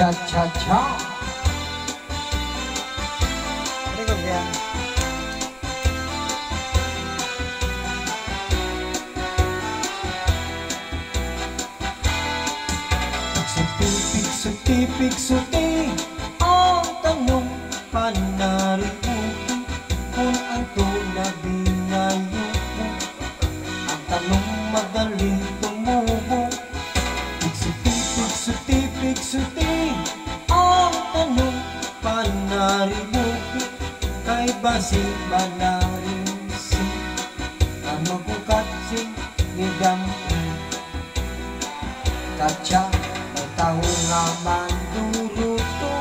Cha-cha-cha. Record yan. Pigsuti, ang tanong panariguti kung ang tunabi ngayon. Ang tanong madaling tumubo. Pigsuti, ang tanong panariguti kay basi manarisi ano kung katsing nidampi kacha may tao nga manduruto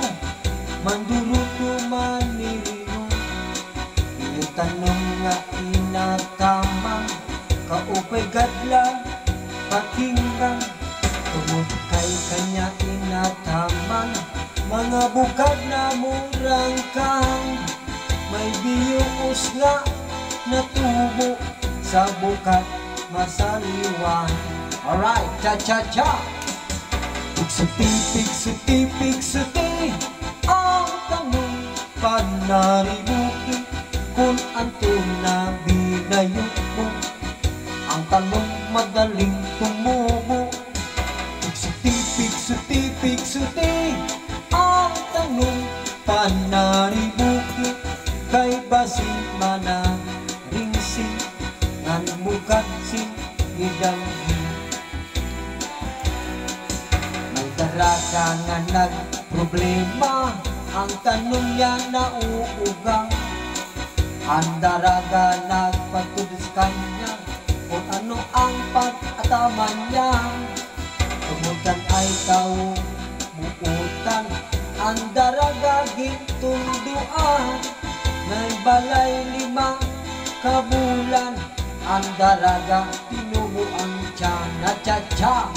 manirino yung tanong nga inatamang kaupay gadla pakinggan tungod kay kanya inatamang mga bukad na murang kang may biyos nga natubo sa bukat masaliwan. Alright, cha-cha-cha. Pigsuti, ang tanong panaribuki kung ang tunabi ngayon mo. Ang tanong madaling tumubo. Pigsuti, ang tanong panaribuki kay basi manaringsi ngan bukat si idanggi. May daraga nga nagproblema ang tanong niya nauugang. Ang daraga nagpatulis kanya kung ano ang pag-ataman niya. Tumudan ay tao buutan ang daraga gintunduan. Ngay balay 5 kabulan ang daraga tinubo ang tiyan. Cha-cha-cha.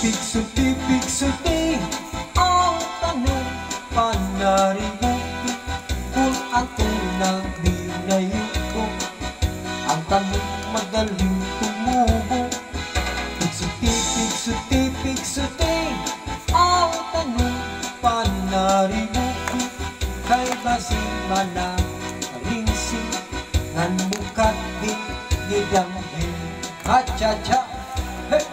Pigsuti, ang tanong panaributi kung ang tunang binayuko. Ang tanong madaling tumubo. Pigsuti, ang tanong panaributi kay basi manaringsi ngan bukat di gidamgi. Cha-cha-cha. Hey!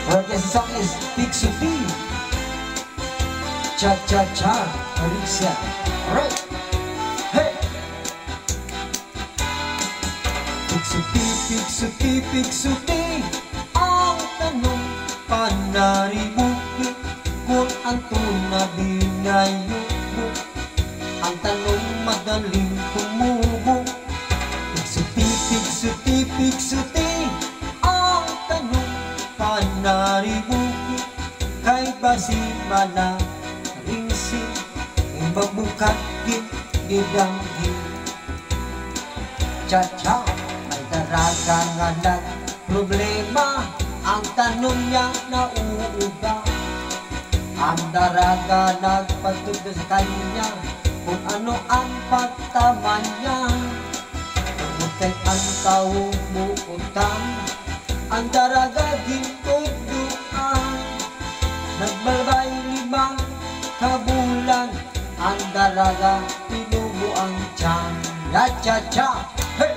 Well, this song is Pigsuti. Cha-cha-cha, Arisa. Alright. Hey! Pigsuti, ang tanong panaribuki kung ang tunabi ngayon mo. Ang tanong madaling tumubo. Pigsuti, ang tanong panaribuki kay basi manaringsi imbang bukat gidanggi. Cha-cha, may daraga nga nagproblema ang tanong niya nauuga. Ang daraga nagpatudo sa kanya kung ano ang pagtaman niya. Tungod kay ang tao buutan ang daraga gintuduan. Nagbalbay 5 kabulan ang daraga tinubo ang tiyan. Cha-cha-cha. Hey!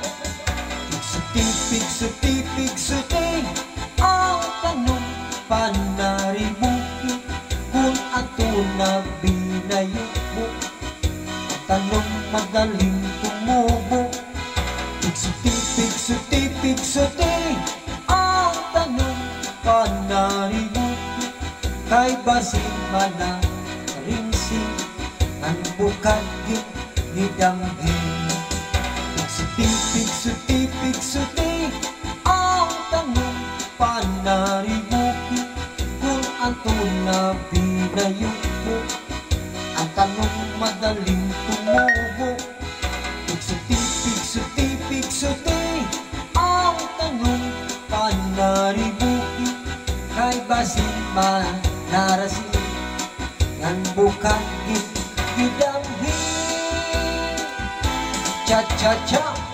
Pigsuti, ang tanong panaribuki kung ang tunabi binayubo. Ang tanong madaling tumubo. Pigsuti, ang tanong panaribuki kay basi manaringsi ang bukat gidamgi. Pigsuti, ang tanong panaribuki kung ang tunabi binayubo. Ang tanong madaling tumubo. Pigsuti, ang tanong basin manarasin ngan bukan gidamhi cha cha cha